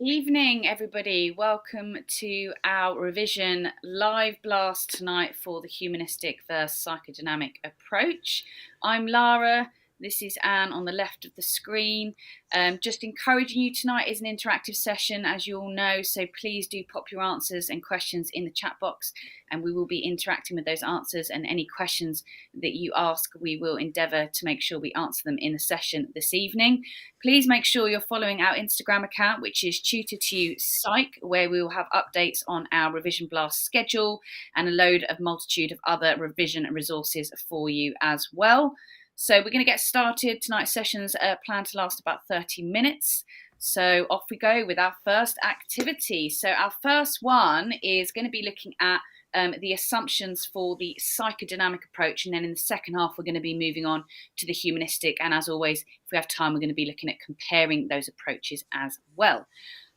Evening, everybody. Welcome to our revision live blast tonight for the Humanistic versus Psychodynamic approach. I'm Lara. This is Anne on the left of the screen. Just encouraging you, tonight is an interactive session, as you all know, so please do pop your answers and questions in the chat box, and we will be interacting with those answers, and any questions that you ask, we will endeavour to make sure we answer them in the session this evening. Please make sure you're following our Instagram account, which is Tutor2 Psych, where we will have updates on our Revision Blast schedule and a multitude of other revision resources for you as well. So we're going to get started. Tonight's sessions are planned to last about 30 minutes. So off we go with our first activity. So our first one is going to be looking at the assumptions for the psychodynamic approach, and then in the second half we're going to be moving on to the humanistic, and as always, if we have time, we're going to be looking at comparing those approaches as well.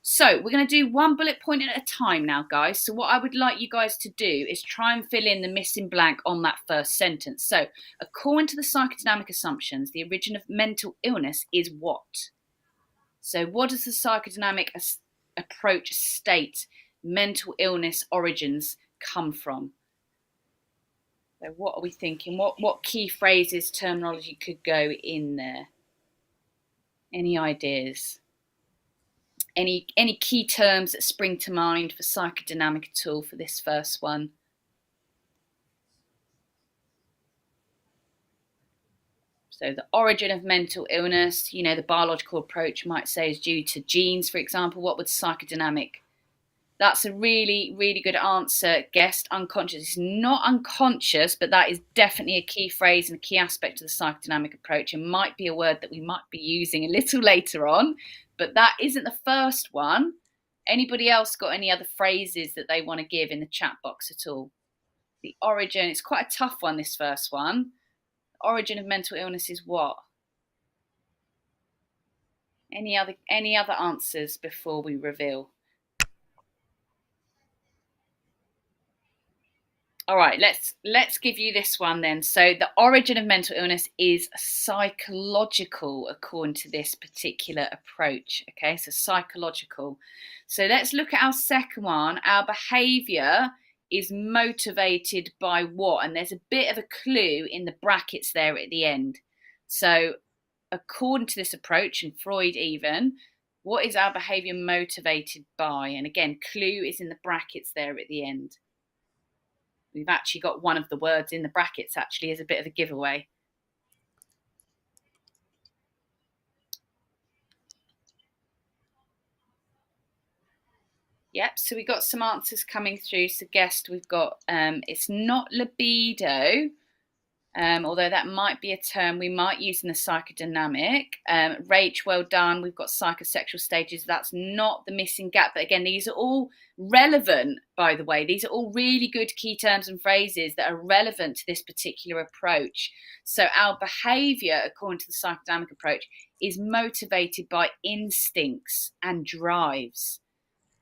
So we're going to do one bullet point at a time now, guys. So what I would like you guys to do is try and fill in the missing blank on that first sentence. So according to the psychodynamic assumptions, the origin of mental illness is what? So what does the psychodynamic approach state mental illness origins come from? So what are we thinking? What key phrases, terminology could go in there? Any ideas? Any key terms that spring to mind for psychodynamic at all for this first one? So the origin of mental illness, you know, the biological approach might say is due to genes, for example. What would psychodynamic? That's a really, really good answer, guest. Unconscious. It's not unconscious, but that is definitely a key phrase and a key aspect of the psychodynamic approach, and might be a word that we might be using a little later on, but that isn't the first one. Anybody else got any other phrases that they want to give in the chat box at all? The origin, it's quite a tough one, this first one. The origin of mental illness is what? Any other answers before we reveal? All right, let's give you this one then. So the origin of mental illness is psychological, according to this particular approach. Okay, so psychological. So let's look at our second one. Our behaviour is motivated by what? And there's a bit of a clue in the brackets there at the end. So according to this approach, and Freud even, what is our behaviour motivated by? And again, clue is in the brackets there at the end. We've actually got one of the words in the brackets actually as a bit of a giveaway. Yep, so we got some answers coming through. So guessed we've got, it's not libido, although that might be a term we might use in the psychodynamic. Rach, well done. We've got psychosexual stages. That's not the missing gap. But again, these are all relevant, by the way. These are all really good key terms and phrases that are relevant to this particular approach. So our behaviour, according to the psychodynamic approach, is motivated by instincts and drives.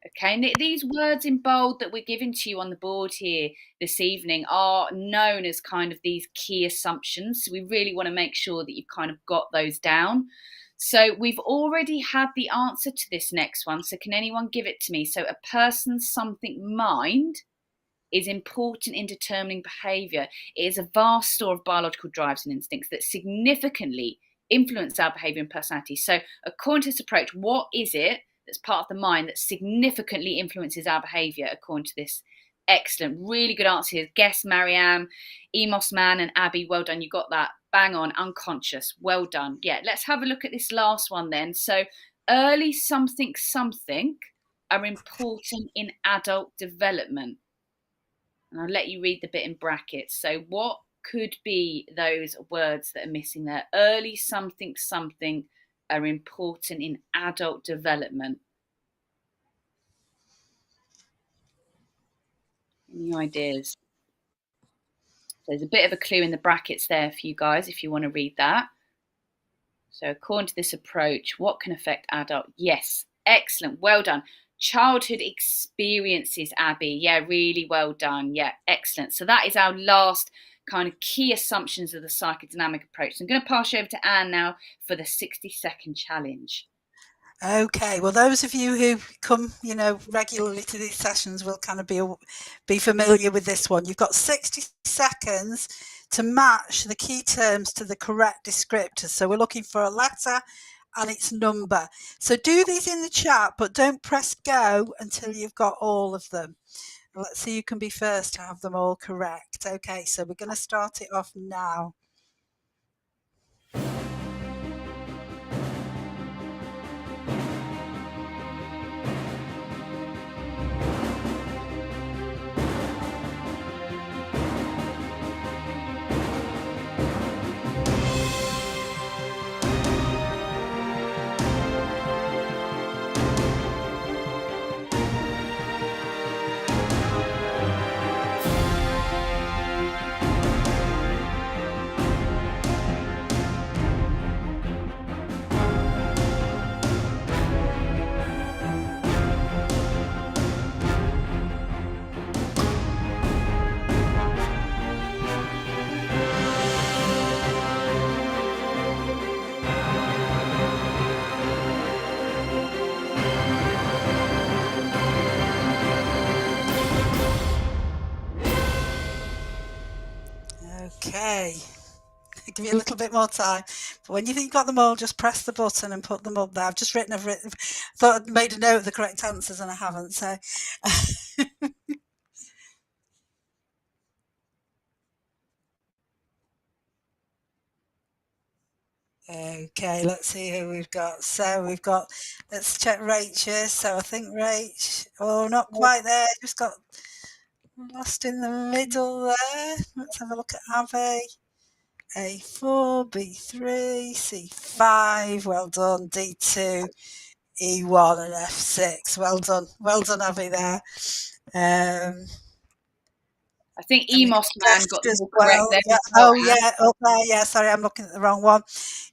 Okay, and these words in bold that we're giving to you on the board here this evening are known as kind of these key assumptions. So we really want to make sure that you've kind of got those down. So we've already had the answer to this next one. So can anyone give it to me? So a person's something mind is important in determining behaviour. It is a vast store of biological drives and instincts that significantly influence our behaviour and personality. So according to this approach, what is it that's part of the mind that significantly influences our behaviour according to this? Excellent, really good answer here. Guess Marianne, Emos Man and Abby, well done, you got that. Bang on, unconscious, well done. Yeah, let's have a look at this last one then. So early something are important in adult development. And I'll let you read the bit in brackets. So what could be those words that are missing there? Early something are important in adult development. Any ideas? There's a bit of a clue in the brackets there for you guys if you want to read that. So according to this approach, what can affect adult? Yes, excellent, well done. Childhood experiences, Abby. Yeah, really well done. Yeah, excellent. So that is our last kind of key assumptions of the psychodynamic approach. So I'm going to pass you over to Anne now for the 60-second challenge. Okay, well, those of you who come, regularly to these sessions will kind of be familiar with this one. You've got 60 seconds to match the key terms to the correct descriptors. So we're looking for a letter and its number. So do these in the chat, but don't press go until you've got all of them. Let's see who can be first to have them all correct. Okay, so we're going to start it off now. Okay. Give you a little bit more time. But when you think you've got them all, just press the button and put them up there. I've written, thought I'd made a note of the correct answers and I haven't. So, okay, let's see who we've got. Let's check Rachel. So I think not quite there. Just got lost in the middle there. Let's have a look at Ave. A4, B3, C5, well done, D2, E1 and F6, well done, Avi there. I think And we Emos got Man got Dest them as all correct well. there Yeah. as well, Oh, Anne. yeah. Up there. Yeah. Sorry, I'm looking at the wrong one.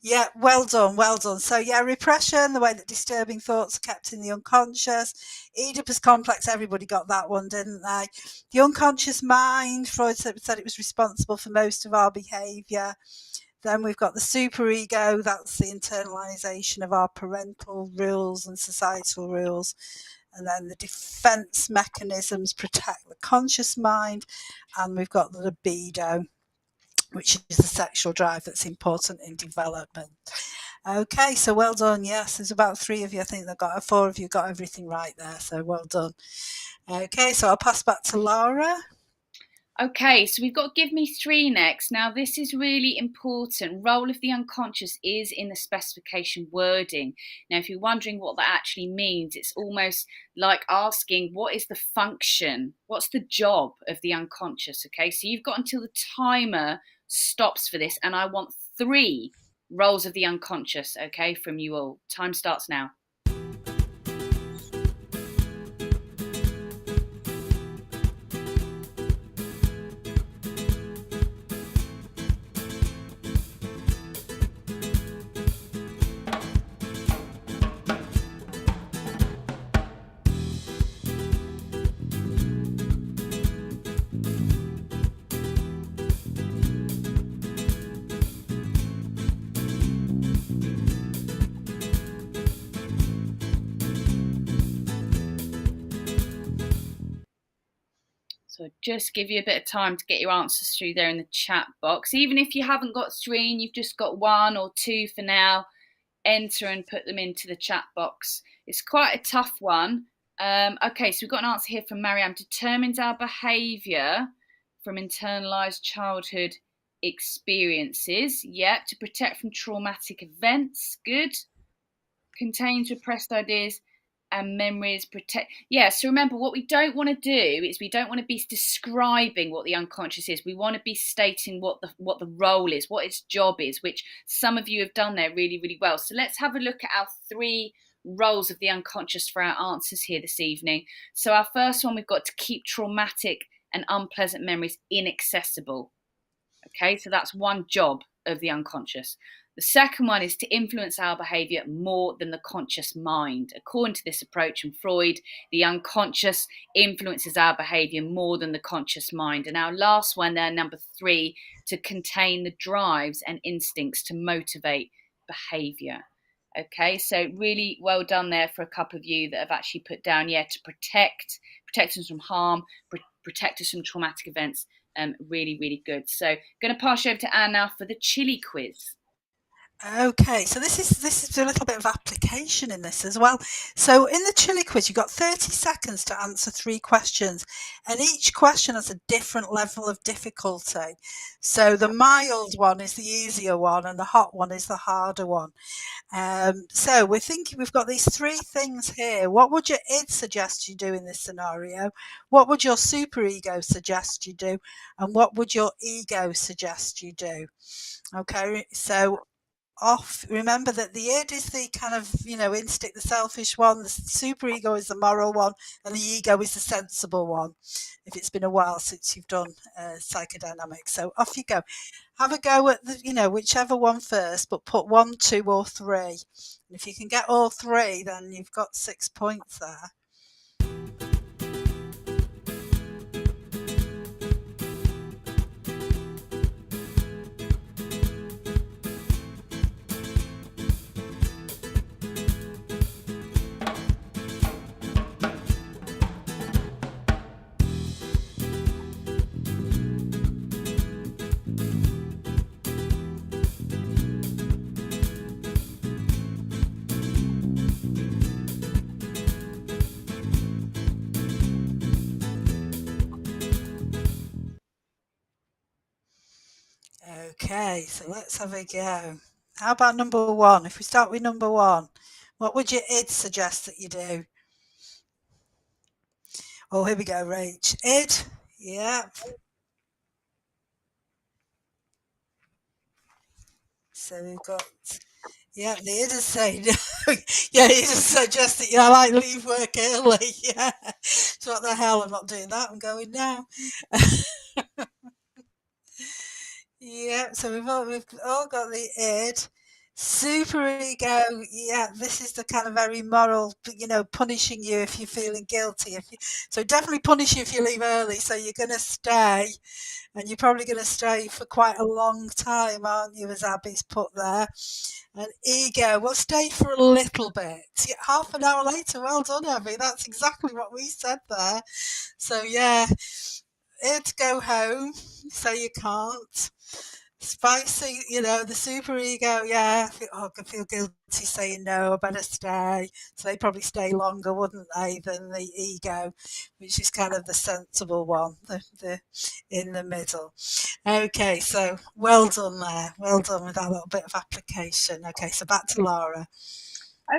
Yeah. Well done. Well done. So, yeah, repression, the way that disturbing thoughts are kept in the unconscious. Oedipus complex, everybody got that one, didn't they? The unconscious mind, Freud said it was responsible for most of our behaviour. Then we've got the superego, that's the internalization of our parental rules and societal rules. And then the defense mechanisms protect the conscious mind. And we've got the libido, which is the sexual drive that's important in development. Okay, so well done. Yes, there's about 3 of you, I think, 4 of you got everything right there. So well done. Okay, so I'll pass back to Laura. Okay, so we've got Give Me Three next. Now, this is really important. Role of the unconscious is in the specification wording. Now, if you're wondering what that actually means, it's almost like asking, what is the function? What's the job of the unconscious? Okay, so you've got until the timer stops for this, and I want 3 roles of the unconscious, okay, from you all. Time starts now. So just give you a bit of time to get your answers through there in the chat box. Even if you haven't got 3 and you've just got 1 or 2 for now, enter and put them into the chat box. It's quite a tough one. Okay, so we've got an answer here from Marianne. Determines our behaviour from internalised childhood experiences. Yeah, to protect from traumatic events. Good. Contains repressed ideas and memories. So remember, what we don't want to do is we don't want to be describing what the unconscious is. We want to be stating what the role is, what its job is, which some of you have done there really, really well. So let's have a look at our 3 roles of the unconscious for our answers here this evening. So our first one, we've got to keep traumatic and unpleasant memories inaccessible. Okay, so that's one job of the unconscious. The second one is to influence our behaviour more than the conscious mind. According to this approach from Freud, the unconscious influences our behaviour more than the conscious mind. And our last one there, number 3, to contain the drives and instincts to motivate behaviour. Okay, so really well done there for a couple of you that have actually put down, to protect us from harm, protect us from traumatic events. Really, really good. So going to pass you over to Anne now for the chili quiz. Okay, so this is a little bit of application in this as well. So in the chili quiz, you've got 30 seconds to answer 3 questions, and each question has a different level of difficulty. So the mild one is the easier one, and the hot one is the harder one. So we're thinking we've got these 3 things here. What would your id suggest you do in this scenario? What would your superego suggest you do? And what would your ego suggest you do? Okay, so remember that the id is the kind of instinct, the selfish one, the superego is the moral one, and the ego is the sensible one, if it's been a while since you've done psychodynamics. So off you go, have a go at the whichever one first, but put 1, 2 or 3, and if you can get all 3, then you've got 6 points there. Okay, so let's have a go. How about number 1? If we start with number 1, what would your id suggest that you do? Oh, here we go, Rach. Id, yeah. So we've got, yeah, the id is saying, yeah, it is suggest that, I like leave work early. Yeah. So what the hell, I'm not doing that, I'm going now. Yeah, so we've all got the id. Superego, yeah, this is the kind of very moral, punishing you if you're feeling guilty. So definitely punish you if you leave early. So you're going to stay, and you're probably going to stay for quite a long time, aren't you? As Abby's put there. And ego, we'll stay for a little bit. Yeah, half an hour later, well done, Abby. That's exactly what we said there. So yeah, it'd go home, so you can't. Spicy, the superego, yeah. I could feel guilty saying no, I better stay. So they probably stay longer, wouldn't they, than the ego, which is kind of the sensible one, the in the middle. Okay, so well done there. Well done with that little bit of application. Okay, so back to Laura.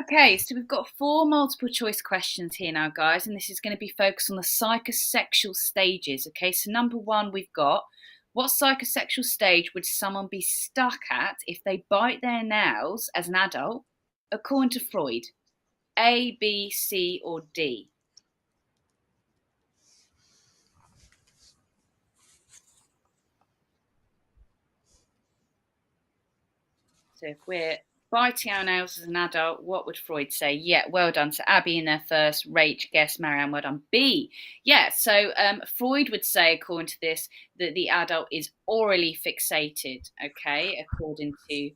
Okay, so we've got 4 multiple choice questions here now, guys, and this is going to be focused on the psychosexual stages. Okay, so number 1, we've got, what psychosexual stage would someone be stuck at if they bite their nails as an adult, according to Freud? A, B, C, or D? So if we're biting our nails as an adult, what would Freud say? Yeah, well done. So Abby in there first, Rach, guess, Marianne, well done. B. Yeah, so Freud would say, according to this, that the adult is orally fixated, okay, according to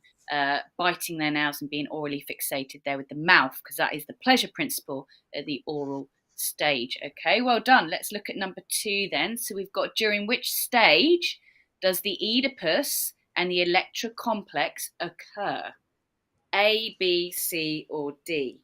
biting their nails and being orally fixated there with the mouth, because that is the pleasure principle at the oral stage. Okay, well done. Let's look at number 2 then. So we've got, during which stage does the Oedipus and the Electra complex occur? A, B, C, or D?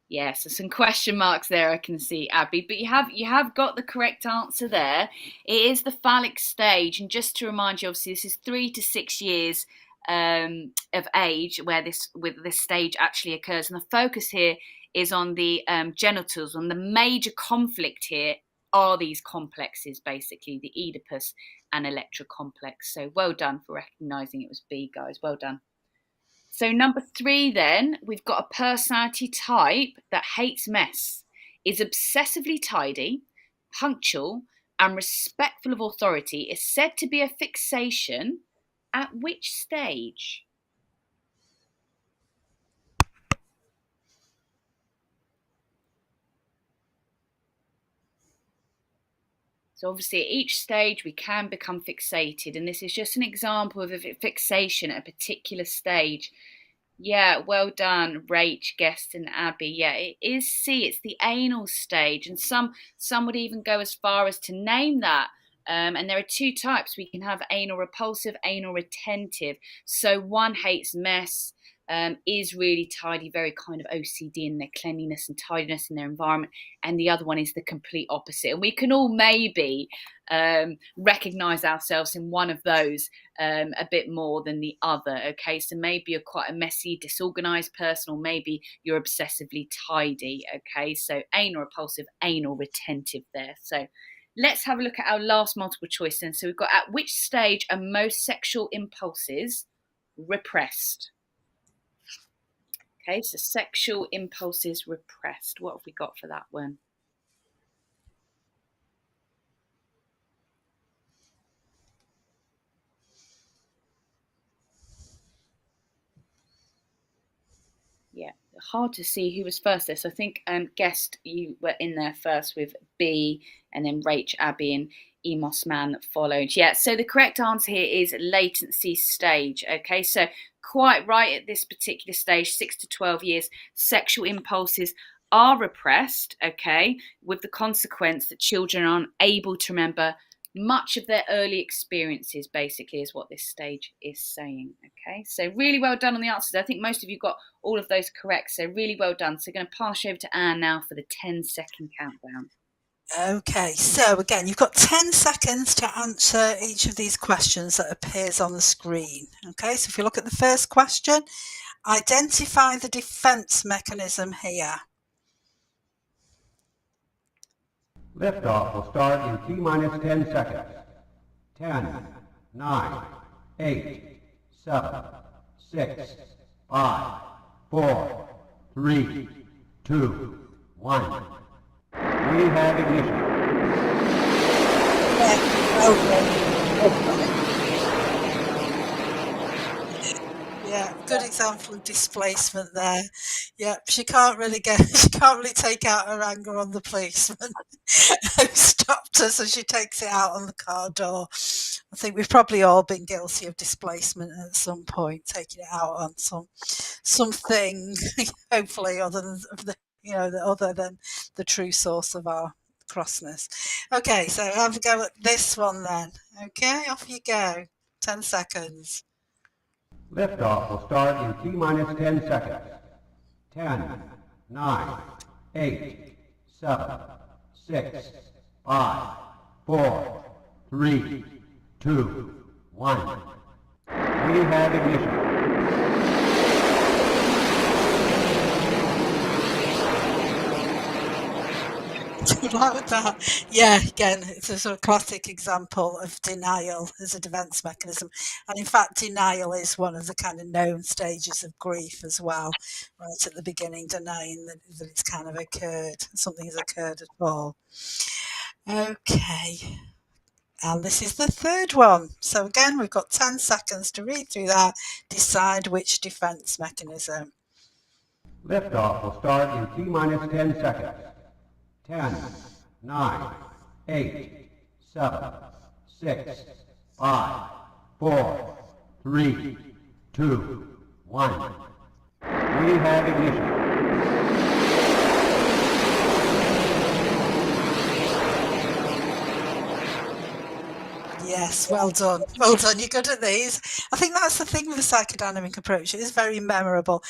Yes, there's some question marks there I can see, Abby, but you have got the correct answer there. It is the phallic stage, and just to remind you, obviously, this is 3 to 6 years of age where this stage actually occurs, and the focus here is on the genitals. And the major conflict here are these complexes, basically the Oedipus and Electra complex. So well done for recognising it was B, guys. Well done. So number 3 then, we've got a personality type that hates mess, is obsessively tidy, punctual, and respectful of authority, is said to be a fixation at which stage? So obviously at each stage we can become fixated, and this is just an example of a fixation at a particular stage. Yeah, well done, Rach, Guest, and Abby. Yeah, it is C. It's the anal stage, and some would even go as far as to name that. And there are two types. We can have anal repulsive, anal retentive. So one hates mess, is really tidy, very kind of OCD in their cleanliness and tidiness in their environment, and the other one is the complete opposite. And we can all maybe recognize ourselves in one of those a bit more than the other. Okay, so maybe you're quite a messy, disorganized person, or maybe you're obsessively tidy. Okay, so anal repulsive, anal retentive there. So let's have a look at our last multiple choice then. So we've got, at which stage are most sexual impulses repressed? Okay, so sexual impulses repressed. What have we got for that one? Yeah, hard to see who was first there. So I think, Guest, you were in there first with B, and then Rach, Abby, and Emos Man that followed. Yeah, so the correct answer here is latency stage. Okay, so quite right, at this particular stage, 6 to 12 years, sexual impulses are repressed, okay, with the consequence that children are unable to remember much of their early experiences, basically, is what this stage is saying. Okay, so really well done on the answers. I think most of you got all of those correct, so really well done. So I'm going to pass you over to Anne now for the 10-second countdown. Okay, so again, you've got 10 seconds to answer each of these questions that appears on the screen. Okay, so if you look at the first question, identify the defense mechanism here. Liftoff will start in T-minus 10 seconds. 10, 9, 8, 7, 6, 5, 4, 3, 2, 1. We have ignition. Yeah, good example of displacement there. Yeah, she can't really take out her anger on the policeman who stopped her, so she takes it out on the car door. I think we've probably all been guilty of displacement at some point, taking it out on something, hopefully other than other than the true source of our crossness. Okay, so have a go at this one then. Okay, off you go. 10 seconds. Liftoff will start in T-minus 10 seconds. 10, 9, 8, 7, 6, 5, 4, 3, 2, 1. We have ignition. Like that. Yeah, again, it's a sort of classic example of denial as a defense mechanism. And in fact, denial is one of the kind of known stages of grief as well, right at the beginning, denying that it's kind of occurred, something has occurred at all. Okay. And this is the third one. So again, we've got 10 seconds to read through that, decide which defense mechanism. Liftoff will start in T-minus 10 seconds. 10, 9, 8, 7, 6, 5, 4, 3, 2, 1. We have ignition. Yes, well done. Well done. You're good at these. I think that's the thing with the psychodynamic approach. It is very memorable,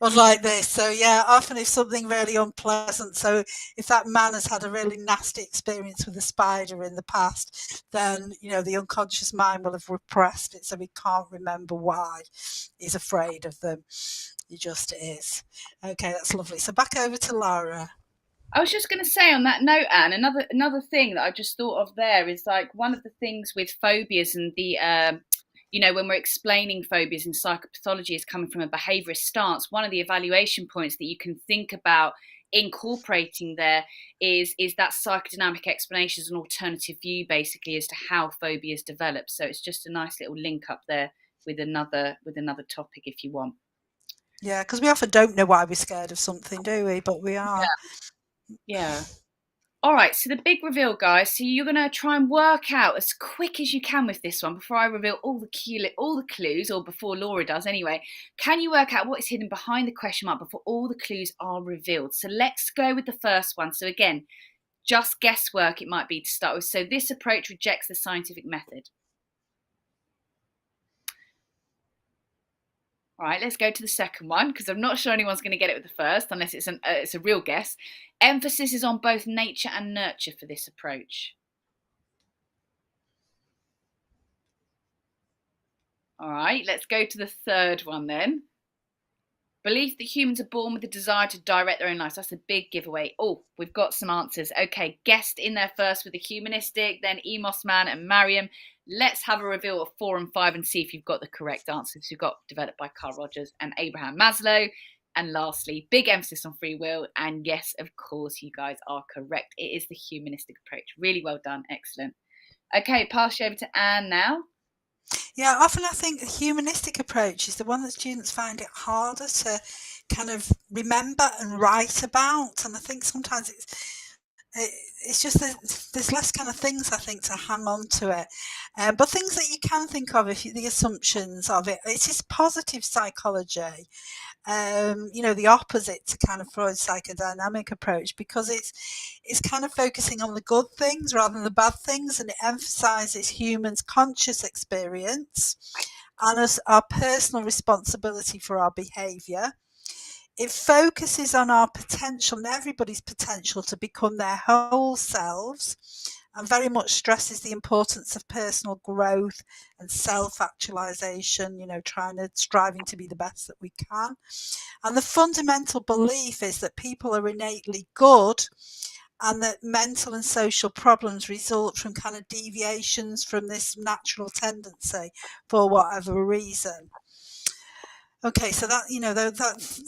unlike this. So, yeah, often if something really unpleasant, so if that man has had a really nasty experience with a spider in the past, then, the unconscious mind will have repressed it so he can't remember why he's afraid of them. He just is. Okay, that's lovely. So back over to Laura. I was just going to say on that note, Anne, another thing that I just thought of there is like one of the things with phobias and the, when we're explaining phobias in psychopathology is coming from a behaviourist stance. One of the evaluation points that you can think about incorporating there is that psychodynamic explanation is an alternative view basically as to how phobias develop. So it's just a nice little link up there with another topic if you want. Yeah, because we often don't know why we're scared of something, do we? But we are. Yeah. All right, so the big reveal, guys. So you're going to try and work out as quick as you can with this one before I reveal all the clues, or before Laura does anyway. Can you work out what is hidden behind the question mark before all the clues are revealed? So let's go with the first one. So again, just guesswork it might be to start with. So this approach rejects the scientific method. All right, let's go to the second one, because I'm not sure anyone's going to get it with the first, unless it's a real guess. Emphasis is on both nature and nurture for this approach. All right, let's go to the third one then. Belief that humans are born with a desire to direct their own lives. That's a big giveaway. Oh, we've got some answers. Okay, guessed in there first with the humanistic, then Emos Man and Mariam. Let's have a reveal of 4 and 5 and see if you've got the correct answers. You've got developed by Carl Rogers and Abraham Maslow. And lastly, big emphasis on free will. And yes, of course, you guys are correct. It is the humanistic approach. Really well done. Excellent. Okay, pass you over to Anne now. Yeah, often I think the humanistic approach is the one that students find it harder to kind of remember and write about. And I think sometimes it's just there's less kind of things, I think, to hang on to it. But things that you can think of, if the assumptions of it is positive psychology. The opposite to kind of Freud's psychodynamic approach, because it's kind of focusing on the good things rather than the bad things, and it emphasizes humans' conscious experience and our personal responsibility for our behavior. It focuses on our potential and everybody's potential to become their whole selves, and very much stresses the importance of personal growth and self-actualization, striving to be the best that we can. And the fundamental belief is that people are innately good, and that mental and social problems result from kind of deviations from this natural tendency for whatever reason. Okay, so that,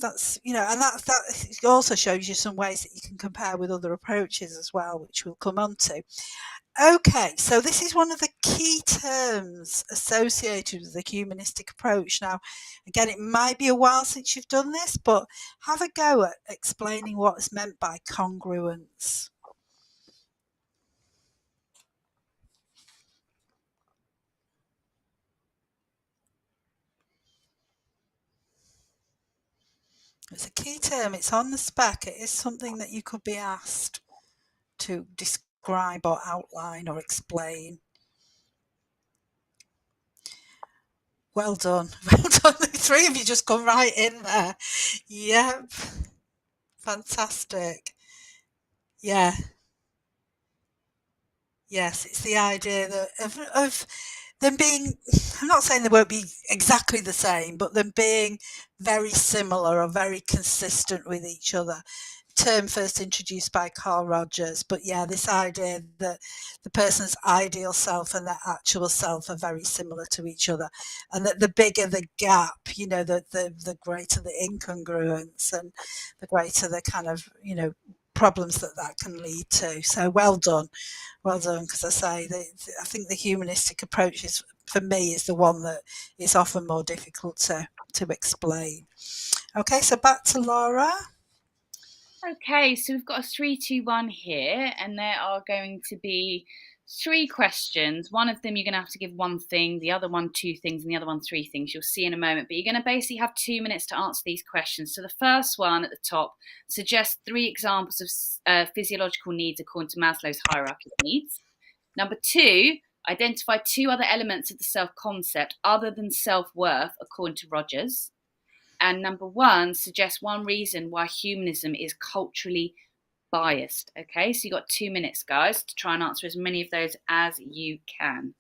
that's, and that also shows you some ways that you can compare with other approaches as well, which we'll come on to. Okay, so this is one of the key terms associated with the humanistic approach. Now, again, it might be a while since you've done this, but have a go at explaining what is meant by congruence. It's a key term. It's on the spec. It is something that you could be asked to describe or outline or explain. Well done. Well done. The three of you just come right in there. Yep. Fantastic. Yeah. Yes, it's the idea that of them being, I'm not saying they won't be exactly the same, but them being very similar or very consistent with each other. Term first introduced by Carl Rogers, but yeah, this idea that the person's ideal self and their actual self are very similar to each other, and that the bigger the gap, the greater the incongruence, and the greater the kind of problems that can lead to. So well done, because I think the humanistic approach for me is the one that is often more difficult to explain. Okay, so back to Laura. Okay, so we've got a 3, 2, 1 here, and there are going to be 3 questions. One of them you're going to have to give one thing, the other one 2 things, and the other one 3 things. You'll see in a moment, but you're going to basically have 2 minutes to answer these questions. So the first one at the top suggests 3 examples of physiological needs according to Maslow's hierarchy of needs. Number 2, identify 2 other elements of the self-concept other than self-worth according to Rogers. And number 1, suggest 1 reason why humanism is culturally biased. Okay, so you've got 2 minutes, guys, to try and answer as many of those as you can.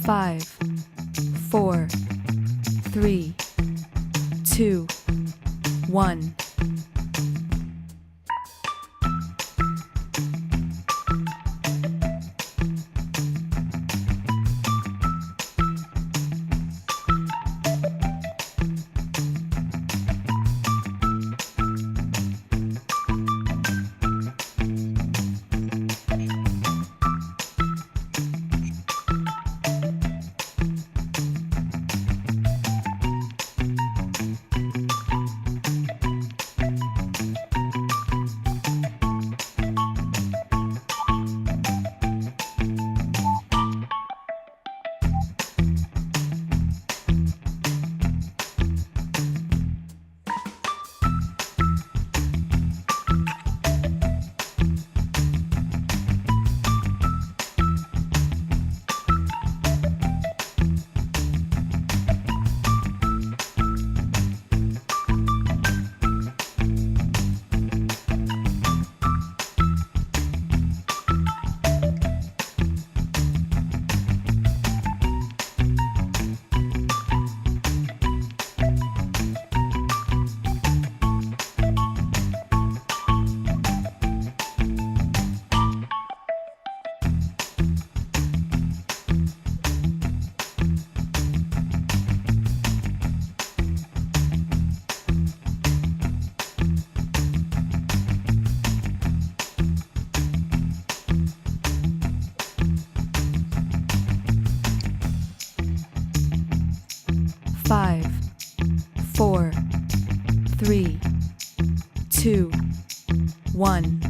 5, 4, 3, 2, 1. 1.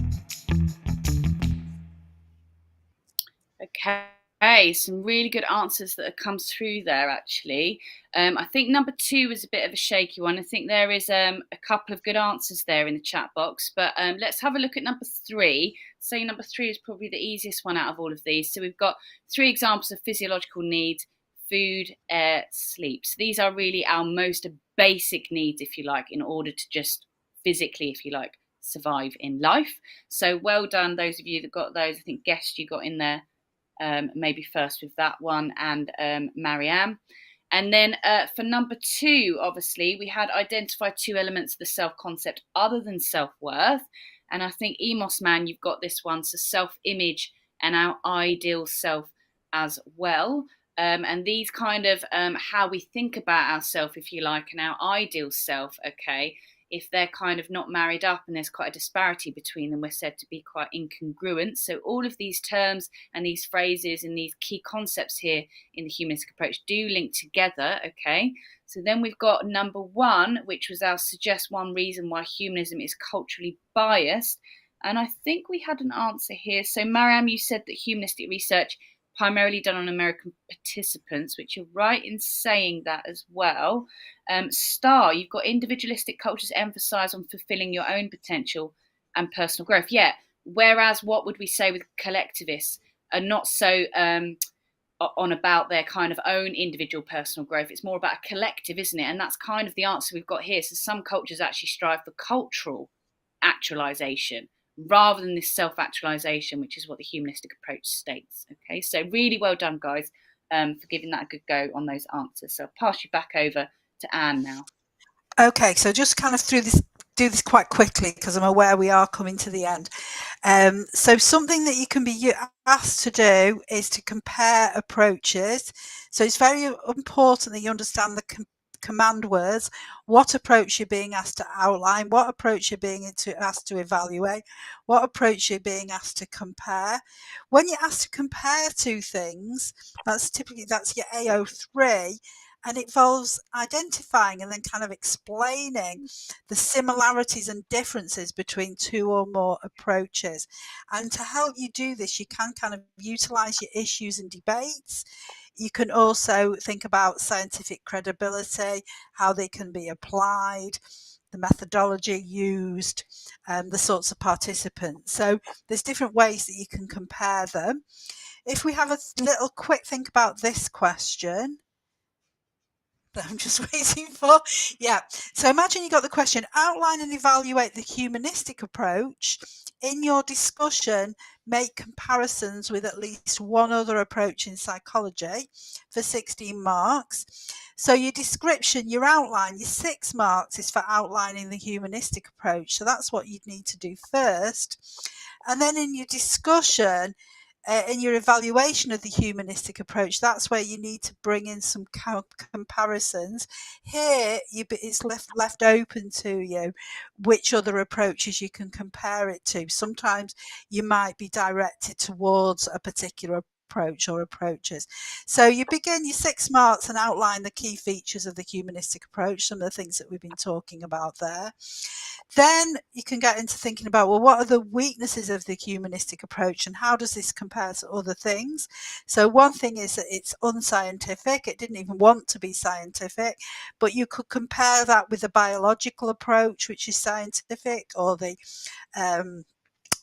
Okay, some really good answers that have come through there, actually. I think number 2 was a bit of a shaky one. I think there is a couple of good answers there in the chat box, but let's have a look at number 3. So number 3 is probably the easiest one out of all of these. So we've got 3 examples of physiological needs: food, air, sleep. So these are really our most basic needs, if you like, in order to just physically, if you like, survive in life. So well done, those of you that got those. I think Guest you got in there maybe first with that one, and Marianne. And then for number 2, obviously, we had identified 2 elements of the self-concept other than self-worth. And I think Emos Man, you've got this one, so self-image and our ideal self as well. And these kind of how we think about ourselves, if you like, and our ideal self, okay, if they're kind of not married up and there's quite a disparity between them, we're said to be quite incongruent. So all of these terms and these phrases and these key concepts here in the humanistic approach do link together, okay? So then we've got number 1, which was our suggest one reason why humanism is culturally biased. And I think we had an answer here. So Mariam, you said that humanistic research primarily done on American participants, which you're right in saying that as well. Star, you've got individualistic cultures emphasize on fulfilling your own potential and personal growth. Yeah, whereas what would we say with collectivists are not so on about their kind of own individual personal growth. It's more about a collective, isn't it? And that's kind of the answer we've got here. So some cultures actually strive for cultural actualization rather than this self-actualization, which is what the humanistic approach states. Okay, so really well done, guys, for giving that a good go on those answers. So I'll pass you back over to Anne now. Okay, so just kind of do this quite quickly because I'm aware we are coming to the end. So something that you can be asked to do is to compare approaches. So it's very important that you understand the command words, what approach you're being asked to outline, what approach you're being asked to evaluate, what approach you're being asked to compare. When you're asked to compare 2 things, that's your AO3, and it involves identifying and then kind of explaining the similarities and differences between 2 or more approaches. And to help you do this, you can kind of utilize your issues and debates. You can also think about scientific credibility, how they can be applied, the methodology used, the sorts of participants. So there's different ways that you can compare them. If we have a little quick think about this question that I'm just waiting for. Yeah. So imagine you got the question, outline and evaluate the humanistic approach. In your discussion, make comparisons with at least one other approach in psychology for 16 marks. So your description, your outline, your 6 marks is for outlining the humanistic approach. So that's what you'd need to do first. And then in your discussion, in your evaluation of the humanistic approach, that's where you need to bring in some comparisons. Here, it's left open to you which other approaches you can compare it to. Sometimes you might be directed towards a particular approach or approaches. So you begin your 6 marks and outline the key features of the humanistic approach, some of the things that we've been talking about there. Then you can get into thinking about, well, what are the weaknesses of the humanistic approach and how does this compare to other things? So one thing is that it's unscientific. It didn't even want to be scientific, but you could compare that with the biological approach, which is scientific, or the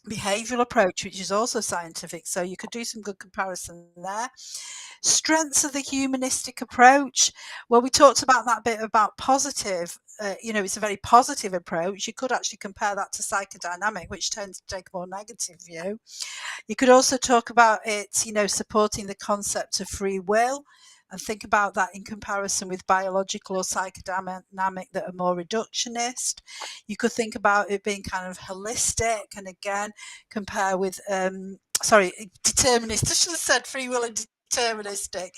behavioral approach, which is also scientific. So you could do some good comparison there. Strengths of the humanistic approach. Well, we talked about that bit about positive. It's a very positive approach. You could actually compare that to psychodynamic, which tends to take a more negative view. You could also talk about it, supporting the concept of free will, and think about that in comparison with biological or psychodynamic that are more reductionist. You could think about it being kind of holistic, and again, compare with, determinist. I should have said free will and deterministic.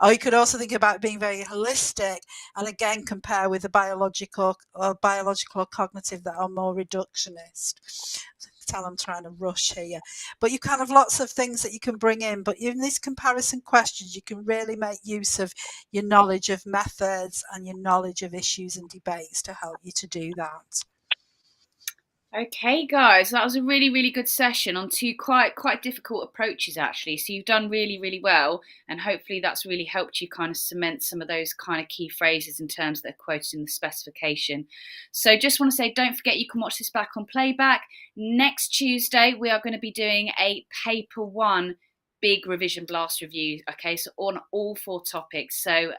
Or you could also think about being very holistic, and again, compare with the biological or cognitive that are more reductionist. Tell I'm trying to rush here, but you kind of lots of things that you can bring in, but in these comparison questions you can really make use of your knowledge of methods and your knowledge of issues and debates to help you to do that. Okay, guys, that was a really, really good session on two quite difficult approaches, actually. So you've done really, really well, and hopefully that's really helped you kind of cement some of those kind of key phrases and terms that are quoted in the specification. So just want to say, don't forget you can watch this back on playback. Next Tuesday, we are going to be doing a paper one big revision blast review, okay, so on all 4 topics. So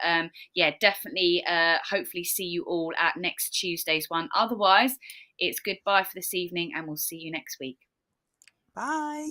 yeah, definitely hopefully see you all at next Tuesday's one. Otherwise, it's goodbye for this evening, and we'll see you next week. Bye.